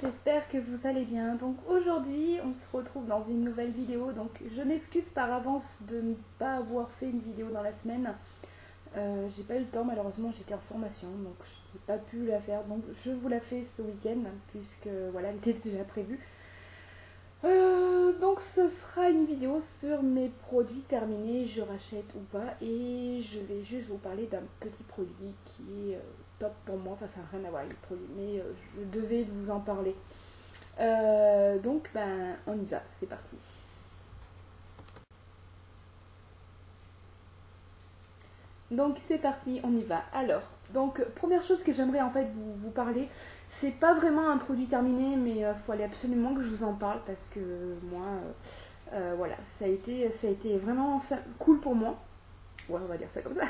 j'espère que vous allez bien. Donc aujourd'hui on se retrouve dans une nouvelle vidéo. Donc je m'excuse par avance de ne pas avoir fait une vidéo dans la semaine. J'ai pas eu le temps, malheureusement j'étais en formation donc je n'ai pas pu la faire. Donc je vous la fais ce week-end puisque voilà, elle était déjà prévue. Donc ce sera une vidéo sur mes produits terminés, je rachète ou pas, et je vais juste vous parler d'un petit produit qui est top pour moi. Enfin ça n'a rien à voir avec le produit, mais je devais vous en parler. Donc ben on y va, c'est parti. Donc c'est parti, on y va. Alors, donc première chose que j'aimerais en fait vous parler, c'est pas vraiment un produit terminé, mais il faut aller absolument que je vous en parle parce que moi, voilà, ça a été vraiment cool pour moi. Ouais, on va dire ça comme ça.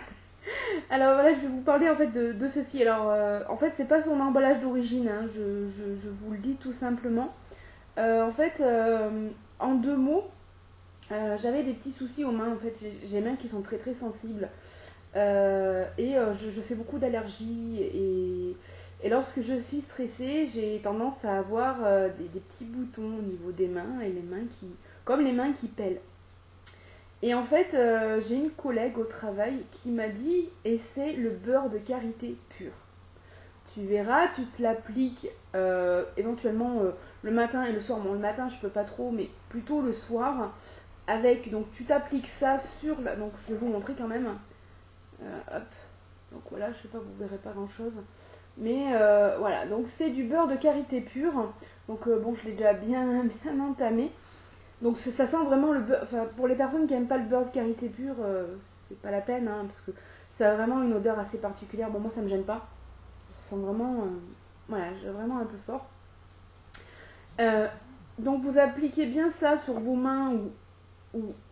Alors voilà, je vais vous parler en fait de ceci. Alors en fait, c'est pas son emballage d'origine, hein, je vous le dis tout simplement. En fait, en deux mots, j'avais des petits soucis aux mains. En fait, j'ai les mains qui sont très très sensibles. Je fais beaucoup d'allergies et lorsque je suis stressée, j'ai tendance à avoir des petits boutons au niveau des mains et les mains qui, comme les mains qui pèlent. Et en fait, j'ai une collègue au travail qui m'a dit essaie le beurre de karité pur. Tu verras, tu te l'appliques éventuellement le matin et le soir. Bon, le matin je peux pas trop, mais plutôt le soir. Avec, donc tu t'appliques ça sur la. Donc je vais vous montrer quand même. Hop, donc voilà, je sais pas, vous verrez pas grand chose, mais voilà, donc c'est du beurre de karité pur. Donc bon, je l'ai déjà bien entamé, donc ça sent vraiment le beurre. Enfin, pour les personnes qui aiment pas le beurre de karité pur, c'est pas la peine, hein, parce que ça a vraiment une odeur assez particulière. Bon, moi ça me gêne pas, ça sent vraiment voilà, vraiment un peu fort. Euh, donc vous appliquez bien ça sur vos mains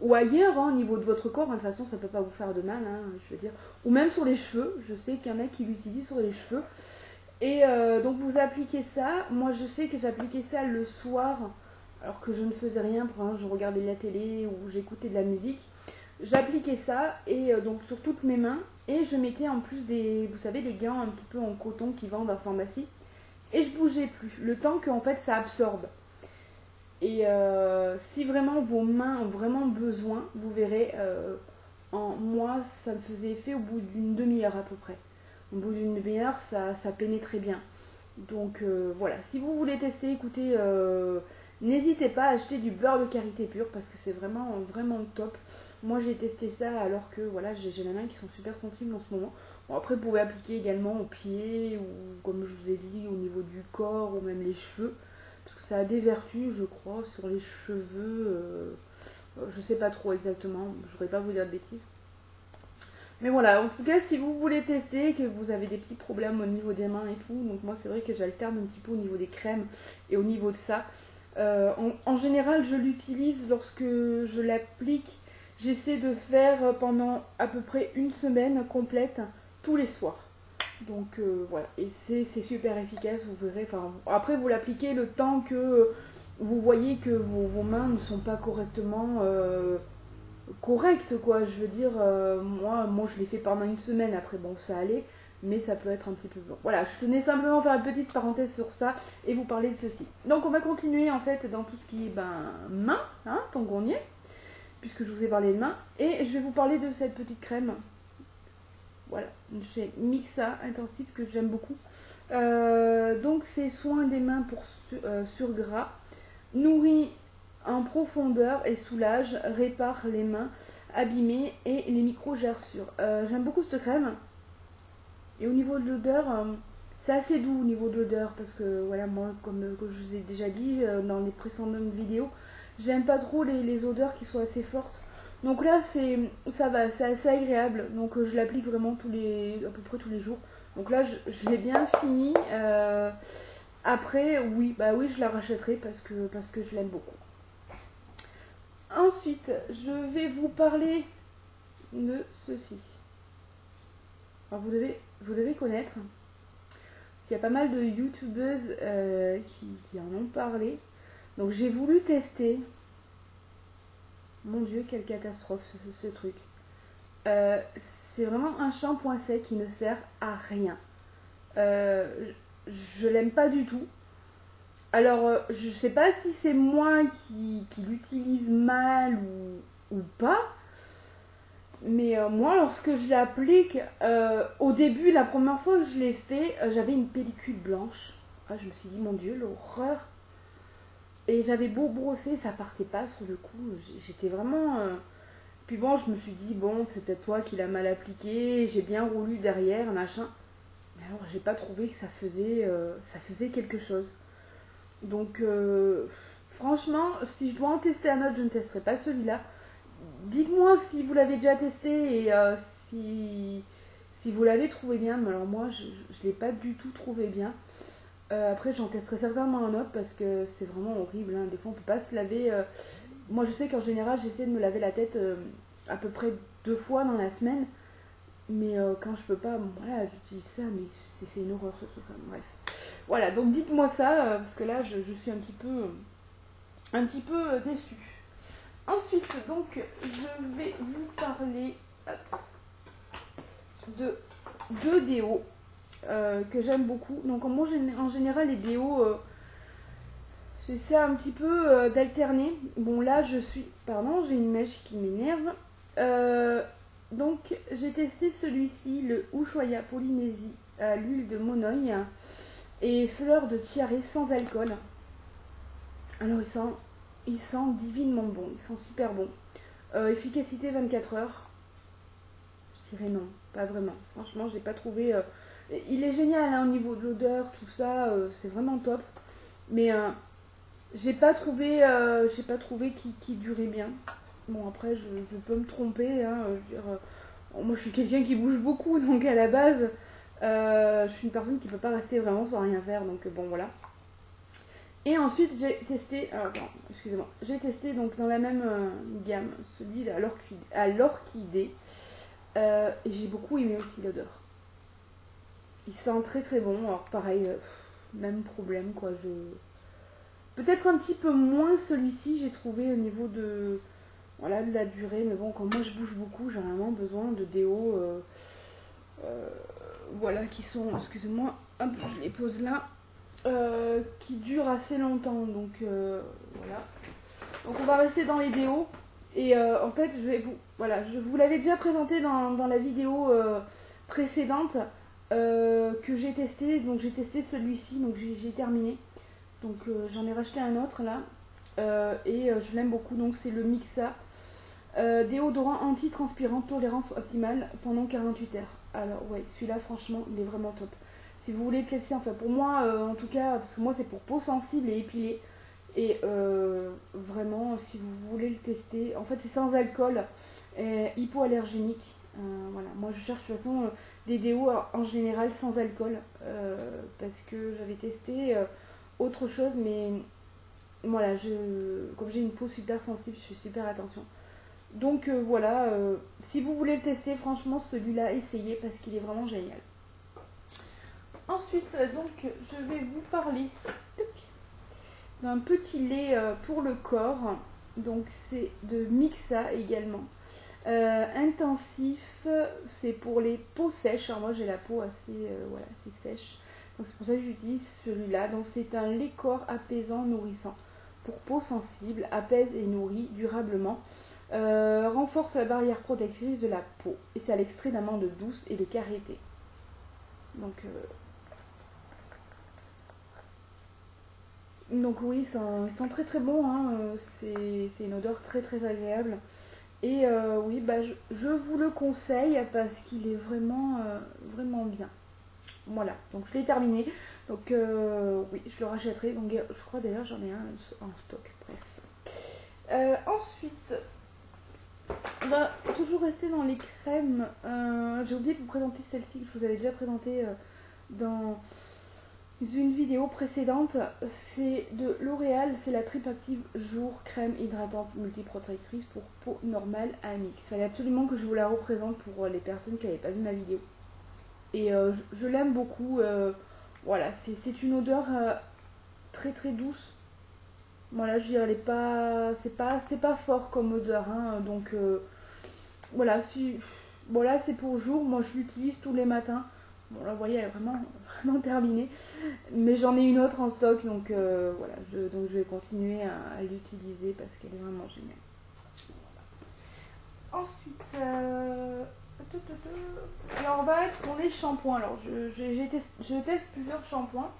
ou ailleurs, hein, au niveau de votre corps. De toute façon ça peut pas vous faire de mal, hein, je veux dire, ou même sur les cheveux. Je sais qu'il y en a qui l'utilisent sur les cheveux. Et donc vous appliquez ça. Moi je sais que j'appliquais ça le soir alors que je ne faisais rien. Par exemple, je regardais la télé ou j'écoutais de la musique. J'appliquais ça et donc sur toutes mes mains, et je mettais en plus des, vous savez, des gants un petit peu en coton qui vendent en pharmacie, et je bougeais plus le temps que en fait ça absorbe. Et si vraiment vos mains ont vraiment besoin, vous verrez, en moi, ça me faisait effet au bout d'une demi-heure à peu près. Au bout d'une demi-heure, ça pénétrait bien. Donc voilà, si vous voulez tester, écoutez, n'hésitez pas à acheter du beurre de karité pur parce que c'est vraiment, vraiment top. Moi j'ai testé ça alors que voilà, j'ai les mains qui sont super sensibles en ce moment. Bon, après vous pouvez appliquer également aux pieds ou comme je vous ai dit au niveau du corps ou même les cheveux. Parce que ça a des vertus, je crois, sur les cheveux. Je sais pas trop exactement, je voudrais pas vous dire de bêtises. Mais voilà, en tout cas, si vous voulez tester, que vous avez des petits problèmes au niveau des mains et tout, donc moi c'est vrai que j'alterne un petit peu au niveau des crèmes et au niveau de ça. En général, je l'utilise lorsque je l'applique. J'essaie de faire pendant à peu près une semaine complète, tous les soirs. Donc voilà, et c'est super efficace, vous verrez. Enfin, après, vous l'appliquez le temps que vous voyez que vos mains ne sont pas correctement correctes, quoi. Je veux dire, moi je l'ai fait pendant une semaine, après bon, ça allait, mais ça peut être un petit peu long. Voilà, je tenais simplement faire une petite parenthèse sur ça et vous parler de ceci. Donc on va continuer en fait dans tout ce qui est main, hein, tant qu'on y est, puisque je vous ai parlé de main, et je vais vous parler de cette petite crème. Voilà, chez Mixa Intensif que j'aime beaucoup. Donc c'est soin des mains pour surgras, nourrit en profondeur et soulage, répare les mains abîmées et les micro-gerçures. J'aime beaucoup cette crème. Et au niveau de l'odeur, c'est assez doux au niveau de l'odeur parce que voilà, moi comme je vous ai déjà dit dans les précédentes vidéos, j'aime pas trop les odeurs qui sont assez fortes. Donc là ça va, c'est assez agréable. Donc je l'applique vraiment à peu près tous les jours. Donc là je l'ai bien fini. Après oui, bah oui, je la rachèterai parce que je l'aime beaucoup. Ensuite, je vais vous parler de ceci. Alors vous devez connaître. Il y a pas mal de youtubeuses qui en ont parlé. Donc j'ai voulu tester. Mon Dieu, quelle catastrophe ce truc. C'est vraiment un shampoing sec qui ne sert à rien. Je l'aime pas du tout. Alors, je sais pas si c'est moi qui l'utilise mal ou pas, mais moi, lorsque je l'applique, au début, la première fois que je l'ai fait, j'avais une pellicule blanche. Ah, je me suis dit, mon Dieu, l'horreur. Et j'avais beau brosser, ça partait pas sur le coup. J'étais vraiment. Puis bon, je me suis dit, bon, c'est peut-être toi qui l'as mal appliqué. J'ai bien roulu derrière, machin. Mais alors, j'ai pas trouvé que ça faisait quelque chose. Donc, franchement, si je dois en tester un autre, je ne testerai pas celui-là. Dites-moi si vous l'avez déjà testé et si vous l'avez trouvé bien. Mais alors, moi, je ne l'ai pas du tout trouvé bien. Après, j'en testerai certainement un autre parce que c'est vraiment horrible. Hein. Des fois, on peut pas se laver. Moi, je sais qu'en général, j'essaie de me laver la tête à peu près 2 fois dans la semaine. Mais quand je peux pas, bon, voilà, j'utilise ça, mais c'est une horreur ce truc. Bref. Voilà, donc dites-moi ça, parce que là, je suis un petit peu déçue. Ensuite, donc, je vais vous parler de deux déos que j'aime beaucoup. Donc, moi, en général, les déos, j'essaie un petit peu d'alterner. Bon, là, pardon, j'ai une mèche qui m'énerve. Donc, j'ai testé celui-ci, le Ushuaïa Polynésie à l'huile de monoï et fleurs de tiare sans alcool. Alors, il sent divinement bon, il sent super bon. Efficacité 24 heures. Je dirais non, pas vraiment. Franchement, je l'ai pas trouvé. Il est génial hein, au niveau de l'odeur, tout ça, c'est vraiment top. Mais j'ai pas trouvé qui durait bien. Bon, après, je peux me tromper. Hein, je veux dire, moi, je suis quelqu'un qui bouge beaucoup, donc à la base, je suis une personne qui peut pas rester vraiment sans rien faire. Donc, bon, voilà. Et ensuite, j'ai testé. Excusez-moi. J'ai testé donc dans la même gamme celui à l'orchidée. Et j'ai beaucoup aimé aussi l'odeur. Il sent très très bon. Alors, pareil, même problème quoi. Peut-être un petit peu moins celui-ci, j'ai trouvé au niveau de la durée. Mais bon, quand moi je bouge beaucoup, j'ai vraiment besoin de déos. Qui sont. Excusez-moi. Hop, je les pose là. Qui dure assez longtemps donc voilà, donc on va rester dans les déos et en fait je vous l'avais déjà présenté dans la vidéo précédente que j'ai testé, donc j'ai testé celui-ci, donc j'ai terminé, donc j'en ai racheté un autre là et je l'aime beaucoup, donc c'est le Mixa déodorant anti-transpirant tolérance optimale pendant 48 heures. Alors ouais, celui-là franchement il est vraiment top. Si vous voulez tester, enfin pour moi en tout cas, parce que moi c'est pour peau sensible et épilée. Et vraiment, si vous voulez le tester, en fait c'est sans alcool, hypoallergénique. Voilà, moi je cherche de toute façon des déos en général sans alcool parce que j'avais testé autre chose, mais voilà, comme j'ai une peau super sensible, je fais super attention. Donc voilà, si vous voulez le tester, franchement celui-là, essayez parce qu'il est vraiment génial. Ensuite, donc, je vais vous parler d'un petit lait pour le corps. Donc, c'est de Mixa également. Intensif, c'est pour les peaux sèches. Alors, moi, j'ai la peau assez sèche. Donc, c'est pour ça que j'utilise celui-là. Donc, c'est un lait corps apaisant, nourrissant. Pour peau sensible, apaise et nourrit durablement. Renforce la barrière protectrice de la peau. Et c'est à l'extrait d'amande douce et de karité. Donc oui, ils sont très très bons, hein. C'est une odeur très très agréable. Et oui, je vous le conseille parce qu'il est vraiment bien. Voilà, donc je l'ai terminé. Donc oui, je le rachèterai. Donc je crois d'ailleurs j'en ai un en stock. Bref. Ensuite, on va toujours rester dans les crèmes. J'ai oublié de vous présenter celle-ci que je vous avais déjà présentée dans une vidéo précédente. C'est de L'Oréal, c'est la Triple Active Jour Crème Hydratante Multiprotectrice pour peau normale à mix. Il fallait absolument que je vous la représente pour les personnes qui n'avaient pas vu ma vidéo. Et je l'aime beaucoup. Voilà, c'est une odeur très très douce. Voilà, je dirais, c'est pas fort comme odeur, hein, donc voilà, bon là c'est pour jour, moi je l'utilise tous les matins. Bon là vous voyez elle est vraiment terminée. Mais j'en ai une autre en stock donc voilà, donc je vais continuer à l'utiliser parce qu'elle est vraiment géniale. Ensuite, alors on va être pour les shampoings. Alors je teste plusieurs shampoings.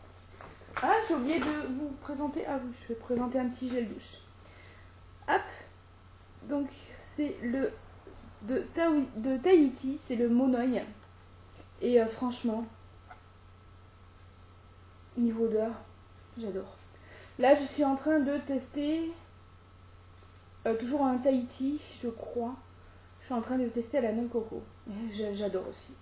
Ah, j'ai oublié de vous présenter. Ah oui, je vais présenter un petit gel douche. Hop. Donc c'est le de Tahiti, c'est le Monoi. Et franchement, niveau odeur, j'adore. Là, je suis en train de tester toujours un Tahiti, je crois. Je suis en train de tester à la noix de coco. J'adore aussi.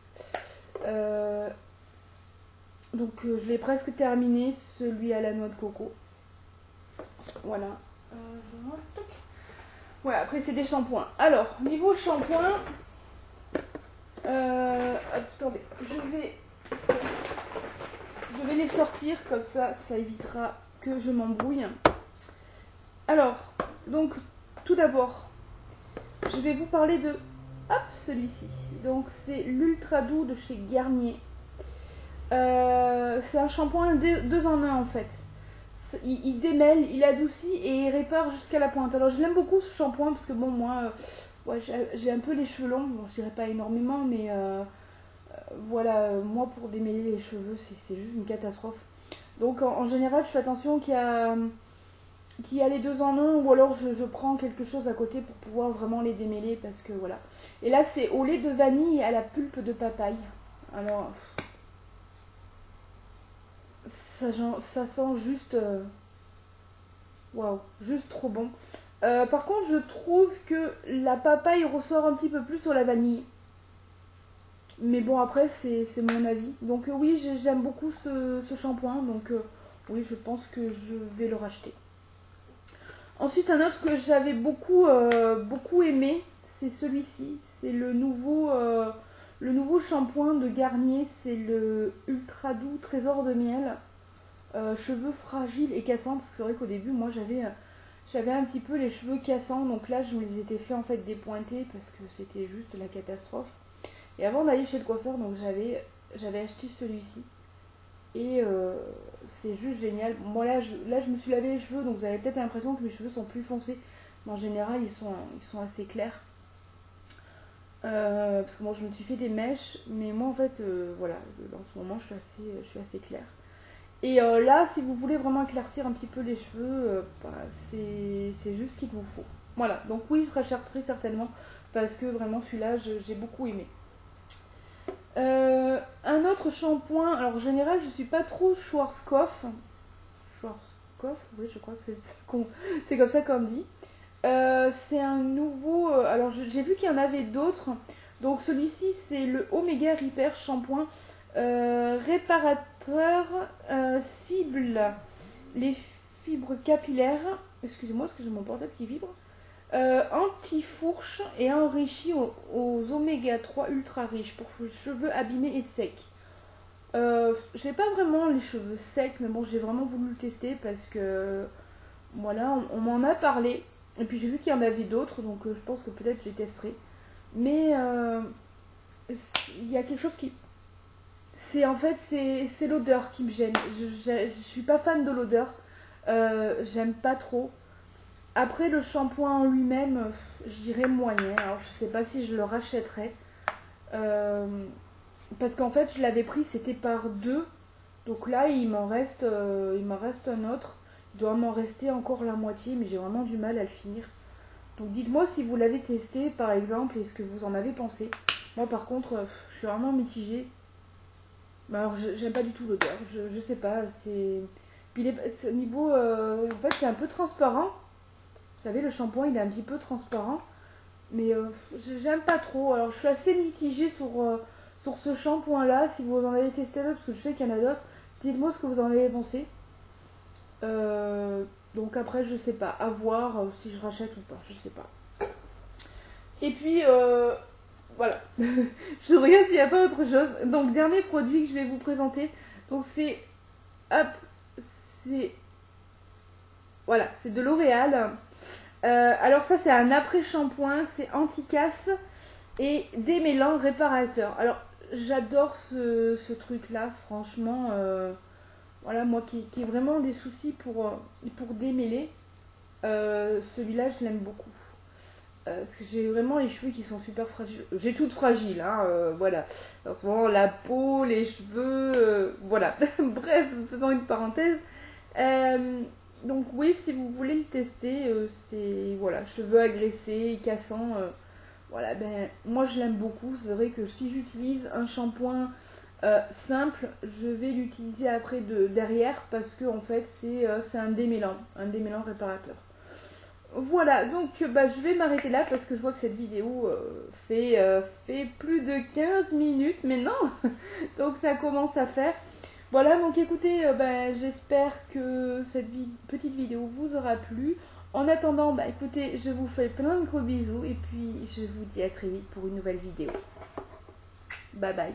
Donc je l'ai presque terminé, celui à la noix de coco. Voilà. Ouais, après c'est des shampoings. Alors, niveau shampoing, attendez, je vais les sortir, comme ça évitera que je m'embrouille. Alors, donc, tout d'abord, je vais vous parler de, hop, celui-ci. Donc, c'est l'Ultra Doux de chez Garnier. C'est un shampoing 2 en 1 en fait. Il démêle, il adoucit et il répare jusqu'à la pointe. Alors, je l'aime beaucoup ce shampoing parce que bon, moi, ouais, j'ai un peu les cheveux longs. Bon, je dirais pas énormément, mais voilà, moi pour démêler les cheveux, c'est juste une catastrophe. Donc, en général, je fais attention qu'il y a les 2 en 1 ou alors je prends quelque chose à côté pour pouvoir vraiment les démêler parce que voilà. Et là, c'est au lait de vanille et à la pulpe de papaye. Alors, ça sent juste waouh, juste trop bon. Par contre, je trouve que la papaye ressort un petit peu plus sur la vanille. Mais bon, après, c'est mon avis. Donc oui, j'aime beaucoup ce shampoing. Donc oui, je pense que je vais le racheter. Ensuite, un autre que j'avais beaucoup aimé, c'est celui-ci. C'est le nouveau shampoing de Garnier. C'est le Ultra Doux Trésor de Miel. Cheveux fragiles et cassants. Parce que c'est vrai qu'au début, moi, j'avais un petit peu les cheveux cassants. Donc là, je me les étais fait en fait dépointer parce que c'était juste la catastrophe. Et avant d'aller chez le coiffeur, donc j'avais acheté celui-ci. Et c'est juste génial. Moi là je me suis lavé les cheveux, donc vous avez peut-être l'impression que mes cheveux sont plus foncés. Mais en général, ils sont assez clairs. Parce que moi je me suis fait des mèches, mais moi en fait, voilà, en ce moment je suis assez claire. Et là, si vous voulez vraiment éclaircir un petit peu les cheveux, bah, c'est juste ce qu'il vous faut. Voilà, donc oui, je rachèterai certainement, parce que vraiment celui-là, j'ai beaucoup aimé. Un autre shampoing, alors en général je suis pas trop Schwarzkopf, oui je crois que c'est comme ça qu'on dit. C'est un nouveau, alors j'ai vu qu'il y en avait d'autres, donc celui-ci c'est le Omega Repair shampoing réparateur, cible les fibres capillaires, excusez-moi parce que j'ai mon portable qui vibre. Anti-fourche et enrichi aux oméga 3 ultra riches pour cheveux abîmés et secs. J'ai pas vraiment les cheveux secs, mais bon, j'ai vraiment voulu le tester parce que voilà, on m'en a parlé. Et puis j'ai vu qu'il y en avait d'autres, donc je pense que peut-être je les testerai. Mais il y a quelque chose qui. En fait, c'est l'odeur qui me gêne. Je suis pas fan de l'odeur. J'aime pas trop. Après, le shampoing en lui-même, je dirais moyen. Alors, je sais pas si je le rachèterais. Parce qu'en fait, je l'avais pris, c'était par 2. Donc là, il m'en reste un autre. Il doit m'en rester encore la moitié, mais j'ai vraiment du mal à le finir. Donc dites-moi si vous l'avez testé, par exemple, et ce que vous en avez pensé. Moi, par contre, je suis vraiment mitigée. Alors, j'aime pas du tout l'odeur. Je sais pas, c'est... Puis niveau... en fait, c'est un peu transparent. Vous savez, le shampoing, il est un petit peu transparent. Mais j'aime pas trop. Alors, je suis assez mitigée sur ce shampoing-là. Si vous en avez testé d'autres, parce que je sais qu'il y en a d'autres, dites-moi ce que vous en avez pensé. Donc après, je sais pas. À voir si je rachète ou pas. Je sais pas. Et puis, voilà. Je regarde s'il n'y a pas autre chose. Donc, dernier produit que je vais vous présenter. Donc, c'est... Hop. C'est... Voilà, c'est de L'Oréal. Alors ça c'est un après-shampoing, c'est anti-casse et démêlant réparateur. Alors j'adore ce truc-là, franchement. Voilà, moi qui ai vraiment des soucis pour démêler, celui-là, je l'aime beaucoup. Parce que j'ai vraiment les cheveux qui sont super fragiles. J'ai toutes fragiles, hein, voilà. En ce moment, la peau, les cheveux, voilà. Bref, faisons une parenthèse. Donc oui, si vous voulez le tester, c'est, voilà, cheveux agressés, cassants, voilà, ben, moi je l'aime beaucoup. C'est vrai que si j'utilise un shampoing simple, je vais l'utiliser après derrière parce que en fait c'est un démêlant réparateur. Voilà, donc bah, je vais m'arrêter là parce que je vois que cette vidéo fait plus de 15 minutes maintenant. Donc ça commence à faire. Voilà, donc écoutez, bah, j'espère que cette petite vidéo vous aura plu. En attendant, bah, écoutez, je vous fais plein de gros bisous et puis je vous dis à très vite pour une nouvelle vidéo. Bye bye.